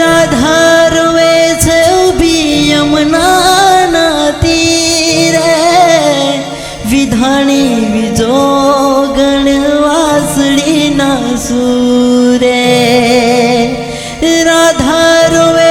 રાધા રોવે છે ઊભી યમુનાના તીરે, વિધાણી વિજો ગણવાસળીના સૂરે. રાધા રોવે